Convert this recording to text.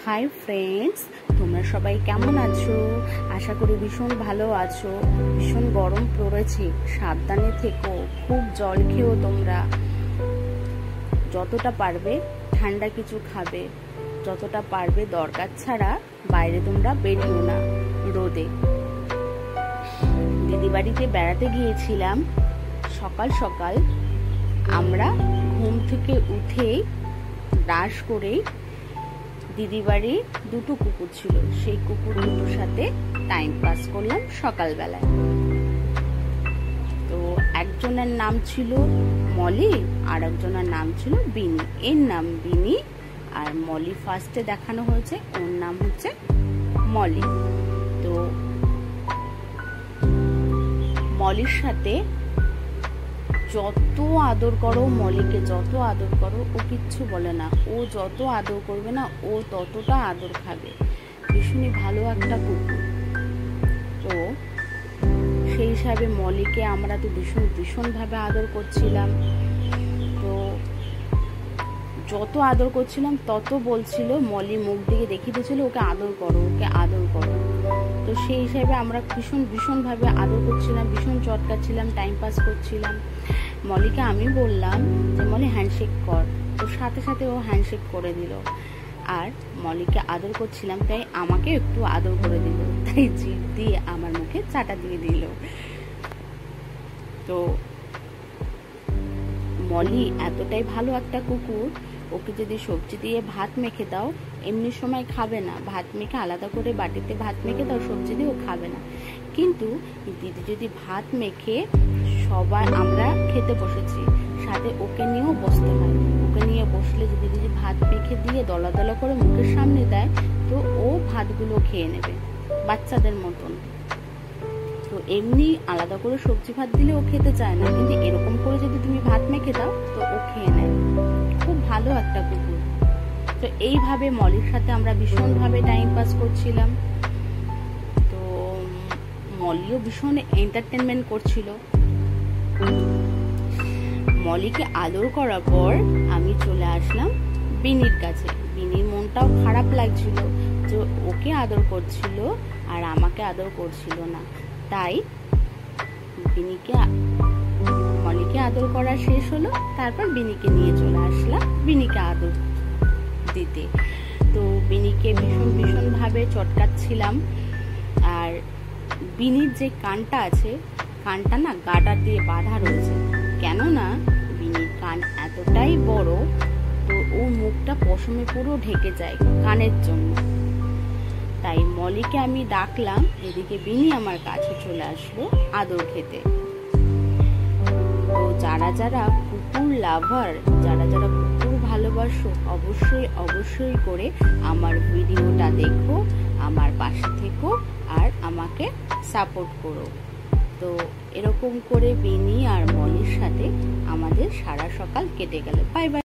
Hi friends, তোমরা সবাই কেমন আছো? আশা করি ভীষণ ভালো আছো। ভীষণ গরম পড়েছে, সাবধানে থেকো, খুব জল খেও। তোমরা যতটা পারবে ঠান্ডা কিছু খাবে, যতটা পারবে দরকার ছাড়া বাইরে তোমরা বেরিও না রোদে। দিদি বাড়িতে বেড়াতে গিয়েছিলাম। সকাল সকাল আমরা ঘুম থেকে উঠেই ব্রাশ করেই দিদি বাড়ির দুটো কুকুর ছিল, সেই কুকুর দুটোর সাথে টাইম পাস করলাম সকালবেলায়। তো একজনের নাম ছিল মলি আর একজনের নাম ছিল বিনি। এর নাম বিনি আর মলি ফার্স্টে দেখানো হয়েছে, ওর নাম হচ্ছে মলি। তো মলির সাথে যত আদর করো, মলিকে যত আদর করো ও কিচ্ছু বলে না। ও যত আদর করবে না ও ততটা আদর খাবে। ভীষণই ভালো একটা কুকুর। তো সেই হিসাবে মলিকে আমরা তো ভীষণভাবে আদর করছিলাম। তো যত আদর করছিলাম তত বলছিল, মলি মুখ দিকে দেখিয়ে দিয়েছিল ওকে আদর করো, ওকে আদর করো। তো সেই হিসাবে আমরা ভীষণভাবে আদর করছিলাম, ভীষণ চটকাচ্ছিলাম, টাইম পাস করছিলাম। মলিকে আমি বললাম যে মলি হ্যান্ডশেক কর, তো সাথে সাথে ও হ্যান্ডশেক করে দিল। আর মলিকে আদর করছিলাম তাই আমাকে একটু আদর করে দিল, তাই জিভ দিয়ে আমার মুখে চাটা দিয়ে দিল। তো মলি এতটাই ভালো একটা কুকুর, ওকে যদি সবজি দিয়ে ভাত মেখে দাও এমনি সময় খাবে না, ভাত মেখে আলাদা করে বাটিতে ভাত মেখে দাও সবজি দিয়ে ও খাবে না। কিন্তু দিদি যদি ভাত মেখে সবাই আমরা খেতে বসেছি, সাথে ওকে নিয়েও বসতে হয়। ওকে নিয়ে বসলে যদি দিদি ভাত মেখে দিয়ে দলা দলা করে মুখের সামনে দেয় তো ও ভাতগুলো খেয়ে নেবে বাচ্চাদের মতন। তো এমনি আলাদা করে সবজি ভাত দিলে ও খেতে চায় না, কিন্তু এরকম করে যদি তুমি ভাত মেখে দাও তো ও খেয়ে নেয়। খুব ভালো একটা কুকুর। তো এইভাবে মলির সাথে আমরা ভীষণভাবে টাইম পাস করছিলাম। তো মলিও ভীষণ এন্টারটেনমেন্ট করছিল। মলিকে আদর করার পর আমি চলে আসলাম বিনির কাছে। বিনির মনটাও খারাপ লাগছিল যে ওকে আদর করছিল আর আমাকে আদর করছিল না। তাই মলিকে আদর করা শেষ হলো, তারপর বিনিকে নিয়ে চলে আসলাম বিনিকে আদর দিতে। তো বিনিকে ভীষণভাবে চটকাচ্ছিলাম। আর বিনির যে কানটা আছে, কানটা না গাডার দিয়ে বাঁধা রয়েছে, কেননা বিনির কান এতটাই বড় তো ও মুখটা পশমে পুরো ঢেকে যায় কানের জন্য। তাই মলিকে আমি ডাকলাম, এদিকে বিনি আমার কাছে চলে আসলো আদর খেতে। তো যারা যারা কুকুর লাভার, যারা যারা কুকুর ভালোবাসো অবশ্যই করে আমার ভিডিওটা দেখো, আমার পাশে থেকো আর আমাকে সাপোর্ট করো। তো এরকম করে বিনি আর মলির সাথে আমাদের সারা সকাল কেটে গেল। Bye bye.